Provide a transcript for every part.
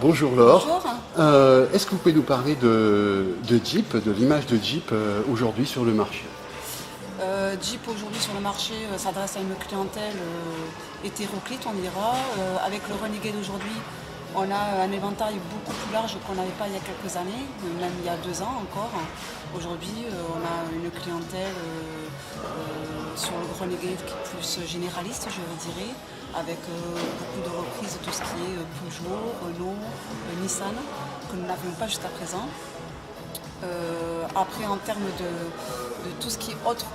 Bonjour Laure. Bonjour. Est-ce que vous pouvez nous parler de Jeep, de l'image de Jeep aujourd'hui sur le marché? Jeep aujourd'hui sur le marché s'adresse à une clientèle hétéroclite, on dira. Avec le Renegade d'aujourd'hui, on a un éventail beaucoup plus large qu'on n'avait pas il y a quelques années, même il y a 2 ans encore. Aujourd'hui, on a une clientèle sur le Renegade qui est plus généraliste, je dirais, avec beaucoup de reprises de tout ce qui est Peugeot, Renault, Nissan, que nous n'avions pas jusqu'à présent. Après, en termes de tout ce qui est autre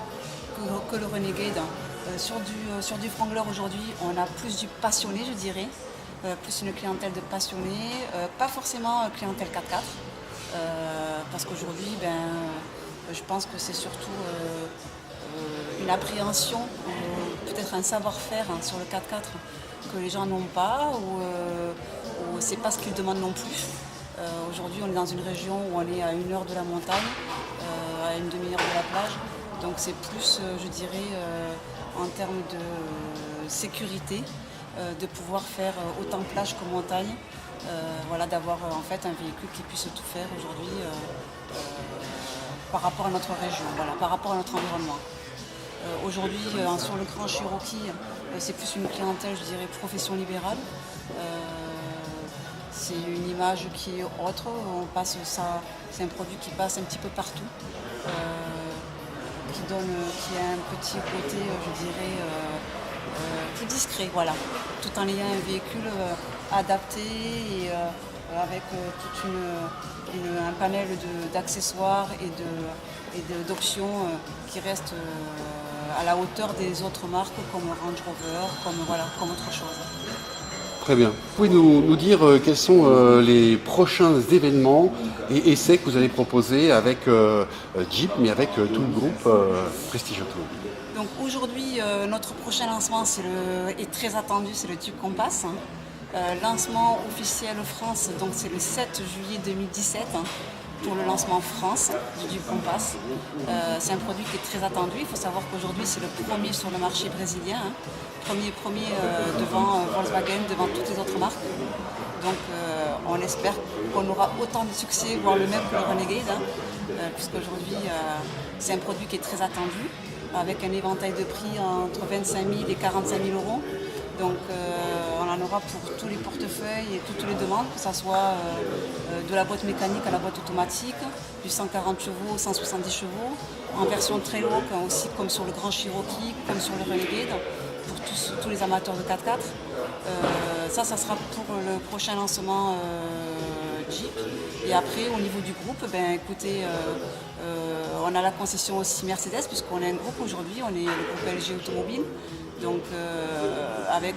que le Renegade, sur du Wrangler aujourd'hui, on a plus du passionné, je dirais, plus une clientèle de passionnés, pas forcément clientèle 4x4, parce qu'aujourd'hui, je pense que c'est surtout une appréhension, peut-être un savoir-faire sur le 4x4 que les gens n'ont pas, ou c'est pas ce qu'ils demandent non plus. Aujourd'hui, on est dans une région où on est à 1 heure de la montagne, à une demi-heure de la plage. Donc c'est plus, je dirais, en termes de sécurité, de pouvoir faire autant plage que montagne. Voilà, d'avoir en fait un véhicule qui puisse tout faire aujourd'hui par rapport à notre région, voilà, par rapport à notre environnement. Aujourd'hui, sur le Grand Cherokee, c'est plus une clientèle, je dirais, profession libérale. C'est une image qui est autre, c'est un produit qui passe un petit peu partout, qui a un petit côté, je dirais, plus discret, voilà, tout en ayant un véhicule adapté et avec tout un panel d'accessoires et d'options qui restent à la hauteur des autres marques comme Range Rover, comme autre chose. Très bien. Vous pouvez nous dire quels sont les prochains événements et essais que vous allez proposer avec Jeep, mais avec tout le groupe Prestige Automobile? Donc aujourd'hui, notre prochain lancement est très attendu, c'est le Jeep Compass. Lancement officiel France, donc c'est le 7 juillet 2017 pour le lancement France du Jeep Compass. C'est un produit qui est très attendu. Il faut savoir qu'aujourd'hui c'est le premier sur le marché brésilien, premier devant Volkswagen, devant toutes les autres marques. Donc on espère qu'on aura autant de succès, voire le même que le Renegade, puisqu'aujourd'hui c'est un produit qui est très attendu, avec un éventail de prix entre 25 000 et 45 000 euros. Donc on en aura pour tous les portefeuilles et toutes les demandes, que ce soit de la boîte mécanique à la boîte automatique, du 140 chevaux au 170 chevaux, en version très low aussi, comme sur le Grand Cherokee, comme sur le Renegade, pour tous les amateurs de 4x4. Ça sera pour le prochain lancement Jeep. Et après, au niveau du groupe, écoutez, on a la concession aussi Mercedes, puisqu'on est un groupe aujourd'hui, on est le groupe LG Automobile. Donc avec,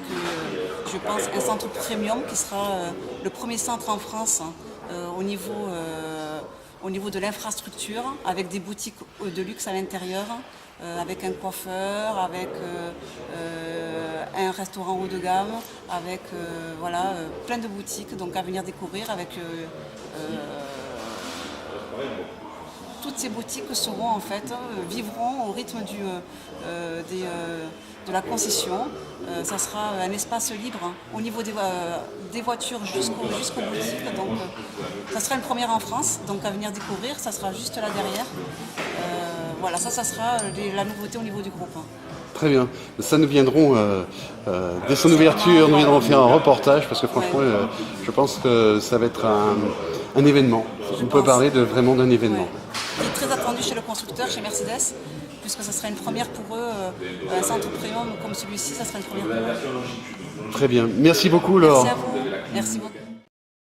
je pense, un centre premium qui sera le premier centre en France au niveau de l'infrastructure, avec des boutiques de luxe à l'intérieur, avec un coiffeur, avec un restaurant haut de gamme, avec plein de boutiques donc à venir découvrir avec toutes ces boutiques vivront au rythme de la concession. Ça sera un espace libre au niveau des voitures jusqu'aux boutiques. Donc, ça sera une première en France, donc à venir découvrir. Ça sera juste là derrière. Ça sera la nouveauté au niveau du groupe. Très bien. Ça, nous viendrons, dès son ouverture, nous viendrons faire un reportage, parce que franchement, je pense que ça va être un événement. On peut parler vraiment d'un événement. Ouais. Qui est très attendu chez le constructeur, chez Mercedes, puisque ça sera une première pour eux. Un centre premium comme celui-ci, ça sera une première pour eux. Très bien. Merci beaucoup, Laure. Merci à vous. Merci beaucoup.